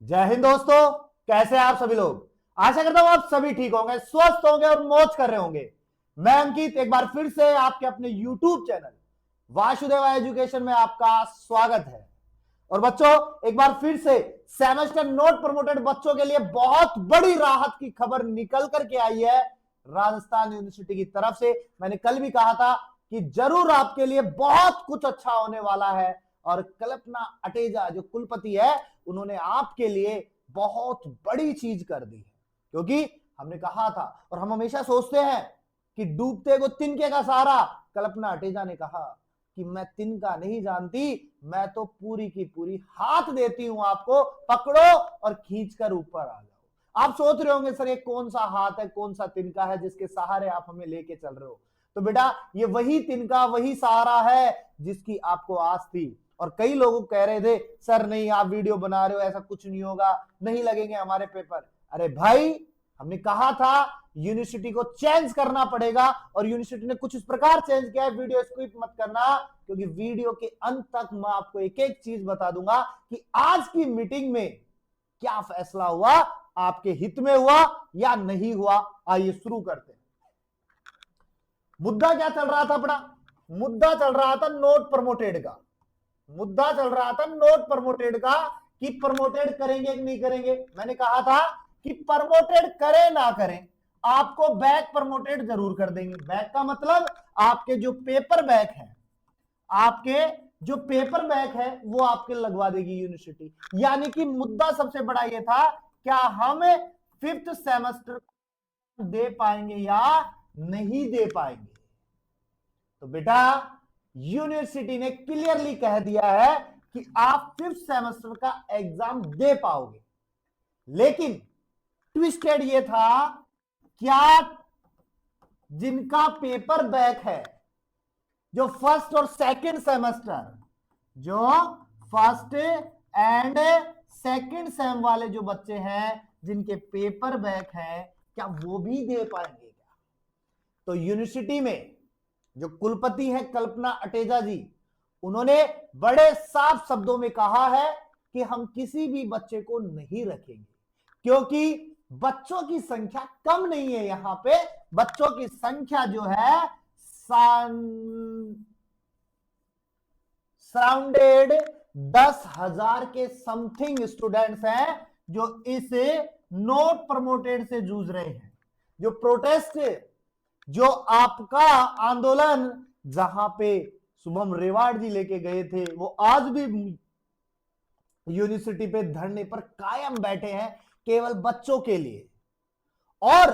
जय हिंद दोस्तों। कैसे हैं आप सभी लोग। आशा करता हूं आप सभी ठीक होंगे, स्वस्थ होंगे और मौज कर रहे होंगे। मैं अंकित एक बार फिर से आपके अपने YouTube चैनल वासुदेवा एजुकेशन में आपका स्वागत है। और बच्चों, एक बार फिर से सेमेस्टर नोट प्रमोटेड बच्चों के लिए बहुत बड़ी राहत की खबर निकल करके आई है राजस्थान यूनिवर्सिटी की तरफ से। मैंने कल भी कहा था कि जरूर आपके लिए बहुत कुछ अच्छा होने वाला है। और कल्पना अटेजा जो कुलपति है, उन्होंने आपके लिए बहुत बड़ी चीज कर दी है। क्योंकि हमने कहा था और हम हमेशा सोचते हैं कि डूबते को तिनके का सहारा। कल्पना अटेजा ने कहा कि मैं तिनका नहीं जानती, मैं तो पूरी की पूरी हाथ देती हूं आपको, पकड़ो और खींचकर ऊपर आ जाओ। आप सोच रहे होंगे सर ये कौन सा हाथ है, कौन सा तिनका है जिसके सहारे आप हमें लेके चल रहे हो। तो बेटा ये वही तिनका, वही सहारा है जिसकी आपको आस थी। और कई लोग कह रहे थे सर नहीं आप वीडियो बना रहे हो, ऐसा कुछ नहीं होगा, नहीं लगेंगे हमारे पेपर। अरे भाई, हमने कहा था यूनिवर्सिटी को चेंज करना पड़ेगा और यूनिवर्सिटी ने कुछ इस प्रकार चेंज किया है। वीडियो स्किप मत करना, क्योंकि वीडियो के अंत तक मैं आपको एक एक चीज बता दूंगा कि आज की मीटिंग में क्या फैसला हुआ, आपके हित में हुआ या नहीं हुआ। आइए शुरू करते हैं। मुद्दा क्या चल रहा था अपना? मुद्दा चल रहा था नोट प्रमोटेड का। मुद्दा चल रहा था नोट प्रमोटेड का कि प्रमोटेड करेंगे कि नहीं करेंगे। मैंने कहा था कि प्रमोटेड करें ना करें, आपको बैक प्रमोटेड जरूर कर देंगे। बैक का मतलब आपके जो पेपर बैक है, आपके जो पेपर बैक है वो आपके लगवा देगी यूनिवर्सिटी। यानी कि मुद्दा सबसे बड़ा ये था, क्या हम फिफ्थ सेमेस्टर दे पाएंगे या नहीं दे पाएंगे। तो बेटा यूनिवर्सिटी ने क्लियरली कह दिया है कि आप फिफ्थ सेमेस्टर का एग्जाम दे पाओगे। लेकिन ट्विस्टेड ये था, क्या जिनका पेपर बैक है, जो फर्स्ट और सेकंड सेमेस्टर, जो फर्स्ट एंड सेकंड सेम वाले जो बच्चे हैं जिनके पेपर बैक हैं, क्या वो भी दे पाएंगे क्या? तो यूनिवर्सिटी में जो कुलपति हैं कल्पना अटेजा जी, उन्होंने बड़े साफ शब्दों में कहा है कि हम किसी भी बच्चे को नहीं रखेंगे, क्योंकि बच्चों की संख्या कम नहीं है। यहां पे बच्चों की संख्या जो है सराउंडेड 10,000 के समथिंग स्टूडेंट्स हैं जो इस नोट प्रमोटेड से जूझ रहे हैं। जो प्रोटेस्ट, जो आपका आंदोलन जहां पे शुभम रेवाड़ जी लेके गए थे, वो आज भी यूनिवर्सिटी पे धरने पर कायम बैठे हैं, केवल बच्चों के लिए। और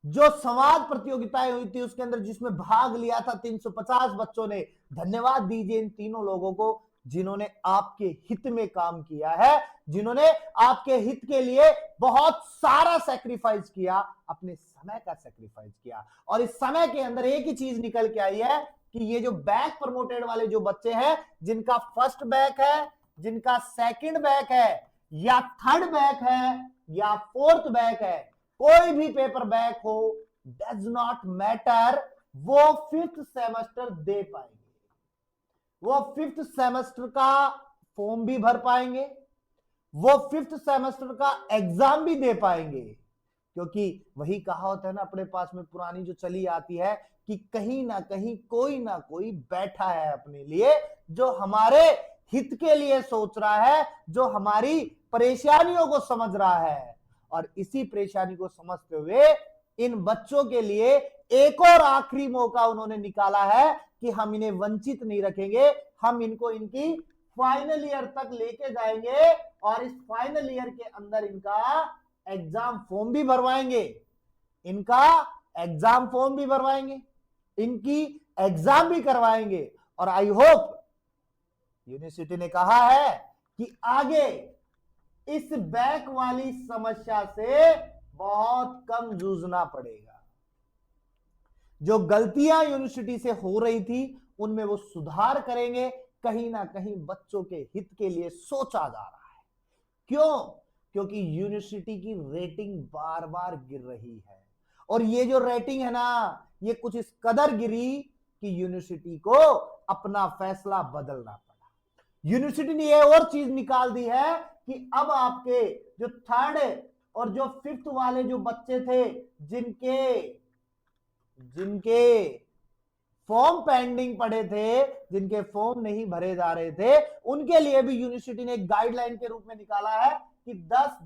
जो संवाद प्रतियोगिताएं हुई थी उसके अंदर जिसमें भाग लिया था 350 बच्चों ने, धन्यवाद दीजिए इन तीनों लोगों को जिन्होंने आपके हित में काम किया है, जिन्होंने आपके हित के लिए बहुत सारा सैक्रिफाइस किया, अपने समय का सैक्रिफाइस किया। और इस समय के अंदर एक ही चीज निकल के आई है कि ये जो बैक प्रमोटेड वाले जो बच्चे हैं, जिनका फर्स्ट बैक है, जिनका सेकंड बैक है, या थर्ड बैक है, या फोर्थ बैक है, कोई भी पेपर बैक हो, डज नॉट मैटर, वो फिफ्थ सेमेस्टर दे पाएंगे। वो फिफ्थ सेमेस्टर का फॉर्म भी भर पाएंगे, वो फिफ्थ सेमेस्टर का एग्जाम भी दे पाएंगे। क्योंकि वही कहावत है ना अपने पास में पुरानी जो चली आती है कि कहीं ना कहीं कोई ना कोई बैठा है अपने लिए, जो हमारे हित के लिए सोच रहा है, जो हमारी परेशानियों को समझ रहा है। और इसी परेशानी को समझते हुए इन बच्चों के लिए एक और आखिरी मौका उन्होंने निकाला है कि हम इन्हें वंचित नहीं रखेंगे, हम इनको इनकी फाइनल ईयर तक लेके जाएंगे और इस फाइनल ईयर के अंदर इनका एग्जाम फॉर्म भी भरवाएंगे, इनका एग्जाम फॉर्म भी भरवाएंगे, इनकी एग्जाम भी करवाएंगे। और आई होप यूनिवर्सिटी ने कहा है कि आगे इस बैक वाली समस्या से बहुत कम जूझना पड़ेगा। जो गलतियां यूनिवर्सिटी से हो रही थी उनमें वो सुधार करेंगे, कहीं ना कहीं बच्चों के हित के लिए सोचा जा रहा है। क्यों? क्योंकि यूनिवर्सिटी की रेटिंग बार बार गिर रही है। और ये जो रेटिंग है ना, ये कुछ इस कदर गिरी कि यूनिवर्सिटी को अपना फैसला बदलना पड़ा। यूनिवर्सिटी ने ये और चीज निकाल दी है कि अब आपके जो थर्ड और जो फिफ्थ वाले जो बच्चे थे जिनके जिनके फॉर्म पेंडिंग पड़े थे, जिनके फॉर्म नहीं भरे जा रहे थे, उनके लिए भी यूनिवर्सिटी ने एक गाइडलाइन के रूप में निकाला है कि 10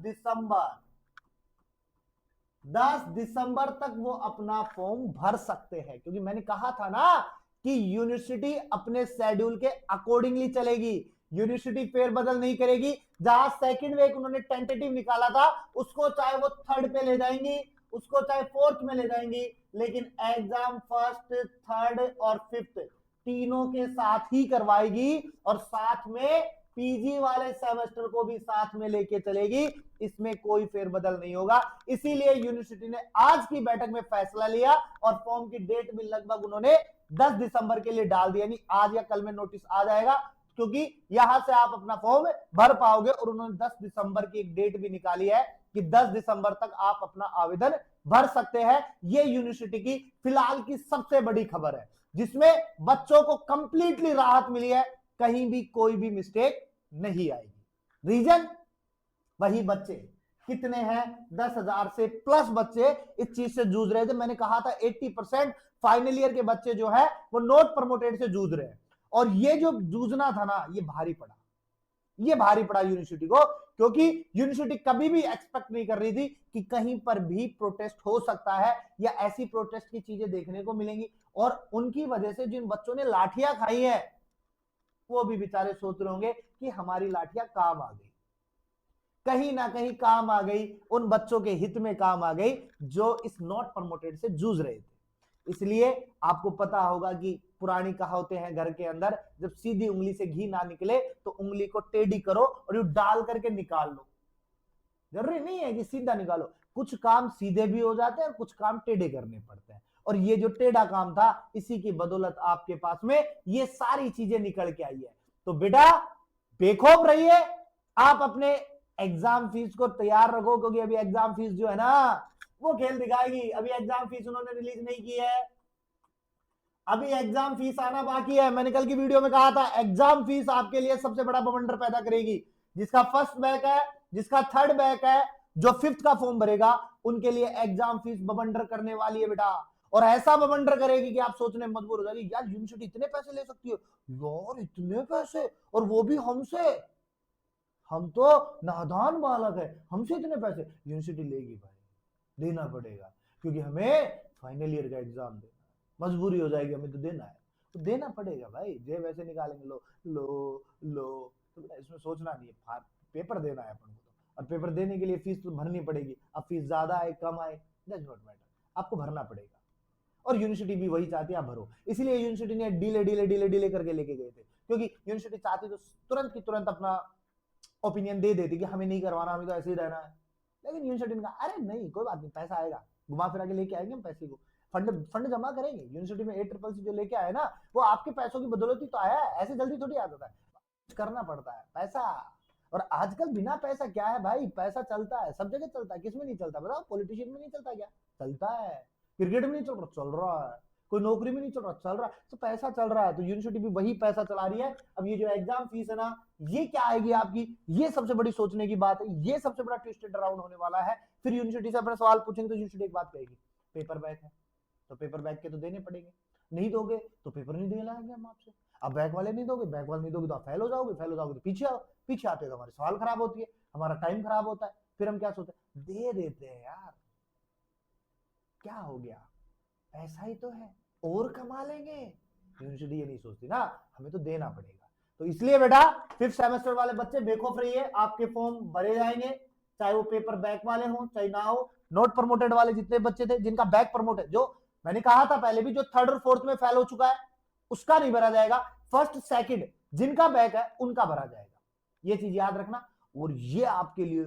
दिसंबर तक वो अपना फॉर्म भर सकते हैं। क्योंकि मैंने कहा था ना कि यूनिवर्सिटी अपने शेड्यूल के अकॉर्डिंगली चलेगी, यूनिवर्सिटी फेरबदल नहीं करेगी। जहां सेकंड वीक उन्होंने टेंटेटिव निकाला था, उसको चाहे वो थर्ड पे ले जाएंगी, उसको चाहे फोर्थ में ले जाएंगी, लेकिन एग्जाम फर्स्ट, थर्ड और फिफ्थ तीनों के साथ ही करवाएगी और साथ में पीजी वाले सेमेस्टर को भी साथ में लेके चलेगी। इसमें कोई फेरबदल नहीं होगा। इसीलिए यूनिवर्सिटी ने आज की बैठक में फैसला लिया और फॉर्म की डेट भी लगभग उन्होंने 10 दिसंबर के लिए डाल दिया, यानी आज या कल में नोटिस आ जाएगा, क्योंकि यहां से आप अपना फॉर्म भर पाओगे। और उन्होंने 10 दिसंबर की एक डेट भी निकाली है कि 10 दिसंबर तक आप अपना आवेदन भर सकते हैं। यह यूनिवर्सिटी की फिलहाल की सबसे बड़ी खबर है, जिसमें बच्चों को कंप्लीटली राहत मिली है, कहीं भी कोई भी मिस्टेक नहीं आएगी। रीजन वही बच्चे कितने हैं, 10,000 से प्लस बच्चे इस चीज से जूझ रहे थे। मैंने कहा था 80% फाइनल ईयर के बच्चे जो है वो नॉट प्रमोटेड से जूझ रहे हैं। और ये जो जूझना था ना, ये भारी पड़ा यूनिवर्सिटी को, क्योंकि यूनिवर्सिटी कभी भी एक्सपेक्ट नहीं कर रही थी कि कहीं पर भी प्रोटेस्ट हो सकता है या ऐसी प्रोटेस्ट की चीजें देखने को मिलेंगी। और उनकी वजह से जिन बच्चों ने लाठियां खाई हैं, वो भी बेचारे सोच रहे होंगे कि हमारी लाठियां काम आ गई, कहीं ना कहीं काम आ गई, उन बच्चों के हित में काम आ गई जो इस नॉट प्रमोटेड से जूझ रहे थे। इसलिए आपको पता होगा कि पुरानी कहावतें हैं घर के अंदर, जब सीधी उंगली से घी ना निकले तो उंगली को टेढ़ी करो और यू डाल करके निकाल लो। जरूरी नहीं है कि सीधा निकालो, कुछ काम सीधे भी हो जाते हैं और कुछ काम टेढ़े करने पड़ते हैं। और ये जो टेढ़ा काम था, इसी की बदौलत आपके पास में ये सारी चीजें निकल के आई है। तो बेटा बेखौफ रहिए, आप अपने एग्जाम फीस को तैयार रखो, क्योंकि अभी एग्जाम फीस जो है ना वो खेल दिखाएगी। अभी एग्जाम फीस उन्होंने रिलीज नहीं की है, अभी एग्जाम फीस आना बाकी है। मैंने कल की वीडियो में कहा था एग्जाम फीस आपके लिए सबसे बड़ा बवंडर पैदा करेगी। जिसका फर्स्ट बैक है, जिसका थर्ड बैक है, जो फिफ्थ का फॉर्म भरेगा, उनके लिए एग्जाम फीस बवंडर करने वाली है बेटा। और ऐसा बवंडर करेगी कि आप सोचने में मजबूर हो जाएगी, यार यूनिवर्सिटी इतने पैसे ले सकती है, यार इतने पैसे, और वो भी हमसे, हम तो नादान बालक है, हमसे इतने पैसे। यूनिवर्सिटी लेगी भाई, देना पड़ेगा, क्योंकि हमें फाइनल ईयर का एग्जाम देना, मजबूरी हो जाएगी, हमें तो देना है, तो देना पड़ेगा भाई। जे वैसे निकालेंगे, लो लो लो, तो इसमें सोचना नहीं है, पेपर देना है अपन को, और पेपर देने के लिए फीस तो भरनी पड़ेगी। अब फीस ज्यादा आए कम आए दैट्स नॉट मैटर, आपको भरना पड़ेगा। और यूनिवर्सिटी भी वही चाहती है आप भरो, इसलिए यूनिवर्सिटी ने डीले करके लेके गए थे, क्योंकि यूनिवर्सिटी चाहती तो तुरंत की तुरंत अपना ओपिनियन दे देती कि हमें नहीं करवाना, हमें तो ऐसे ही रहना है। लेकिन यूनिवर्सिटी ने कहा अरे नहीं, कोई बात नहीं, पैसा आएगा, घुमा फिरा के लेके आएंगे हम पैसे को, फंड जमा करेंगे। यूनिवर्सिटी में ACCC जो लेके आए ना, वो आपके पैसों की बदौलत ही तो आया है, ऐसे जल्दी थोड़ी आ जाता है, करना पड़ता है पैसा। और आजकल बिना पैसा क्या है भाई, पैसा चलता है, सब जगह चलता है, किसमें नहीं चलता बताओ? पॉलिटिशियन में नहीं चलता क्या? चलता है। क्रिकेट में नहीं चल रहा है, कोई नौकरी में नहीं चल रहा है, तो पैसा चल रहा है। तो यूनिवर्सिटी भी वही पैसा चला रही है। अब ये जो एग्जाम फीस है ना, ये क्या आएगी आपकी, ये सबसे बड़ी सोचने की बात है, ये सबसे बड़ा ट्विस्टेड राउंड होने वाला है। फिर यूनिवर्सिटी से अपना सवाल पूछेंगे तो यूनिवर्सिटी एक बात कहेगी, पेपर बैक है तो पेपर बैक के तो देने पड़ेंगे, नहीं दोगे तो पेपर नहीं दिलाएंगे हम आपसे। अब बैक वाले नहीं दोगे, बैक वाले नहीं दोगे तो आप फेल हो जाओगे तो पीछे आओ, पीछे आते तो हमारे सवाल खराब होती है, हमारा टाइम खराब होता है। फिर हम क्या सोचते हैं, दे देते हैं यार, क्या हो गया, पैसा ही तो है, और कमा लेंगे। यूनिवर्सिटी ये नहीं सोचती ना, हमें तो देना पड़ेगा। तो इसलिए बेटा फिफ्थ सेमेस्टर वाले बच्चे बेखौफ रहिए, आपके फॉर्म भरे जाएंगे, चाहे वो पेपर बैक वाले हो चाहे ना हो। नोट प्रमोटेड वाले जितने बच्चे थे जिनका बैक प्रमोटेड, जो मैंने कहा था पहले भी, जो थर्ड और फोर्थ में फेल हो चुका है उसका नहीं भरा जाएगा, फर्स्ट सेकंड जिनका बैक है उनका भरा जाएगा। ये चीज याद रखना। और ये आपके लिए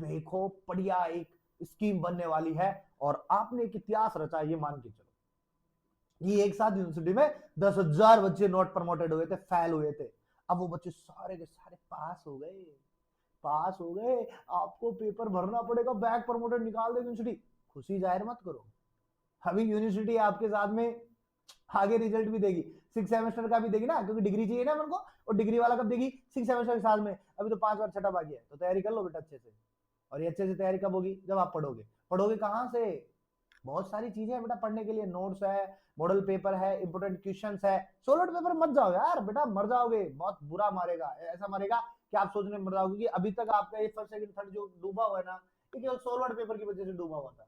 बेखौफ बढ़िया एक स्कीम बनने वाली है, और आपने एक इतिहास रचा, ये मान के चलो। ये एक साथ यूनिवर्सिटी में 10,000 बच्चे नॉट प्रमोटेड हुए थे, फेल हुए थे। अब वो बच्चे सारे के सारे पास हो गए। आपको पेपर भरना पड़ेगा, बैक प्रमोटेड निकाल दे यूनिवर्सिटी, खुशी जाहिर मत करो। अभी यूनिवर्सिटी आपके साथ में आगे रिजल्ट भी देगी। 6 सेमेस्टर का भी देगी ना, क्योंकि डिग्री चाहिए ना अपन को, और डिग्री वाला कब देगी? 6 सेमेस्टर के साथ में। अभी तो 5 और 6 बाकी है, तो तैयारी कर लो बेटा अच्छे से। और ये अच्छे से तैयारी कब होगी? जब आप पढ़ोगे। पढ़ोगे कहाँ से? बहुत सारी चीजें हैं बेटा पढ़ने के लिए, नोट्स है, मॉडल पेपर है, इंपोर्टेंट क्वेश्चंस है। सोलो पेपर मत जाओ यार बेटा, मर जाओगे, बहुत बुरा मारेगा, ऐसा मारेगा कि आप सोचने मर जाओगे कि अभी तक आपका ये फर्स्ट सेकंड थर्ड जो डूबा हुआ है ना, ये केवल सोलो पेपर की वजह से डूबा हुआ था।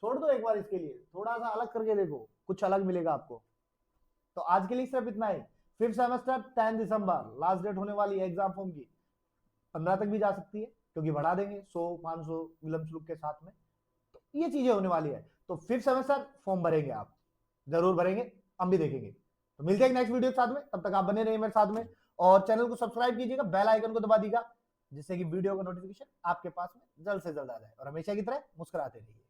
छोड़ दो एक बार इसके लिए, थोड़ा सा अलग करके देखो, कुछ अलग मिलेगा आपको। तो आज के लिए सिर्फ इतना ही। 5th सेमेस्टर 10 दिसंबर लास्ट डेट होने वाली है एग्जाम फॉर्म की। 15 तक भी जा सकती है, क्योंकि बढ़ा देंगे 100-500 विलम्ब शुल्क के साथ में। तो ये चीजें होने वाली है। तो 5th सेमेस्टर फॉर्म भरेंगे आप, जरूर भरेंगे, हम भी देखेंगे। तो मिलते हैं नेक्स्ट वीडियो के साथ में, तब तक आप बने रहिए मेरे साथ में, और चैनल को सब्सक्राइब कीजिएगा, बेल आइकन को दबा दीजिएगा, जिससे कि वीडियो का नोटिफिकेशन आपके पास में जल्द से जल्द आ जाए। और हमेशा की तरह मुस्कुराते रहिए।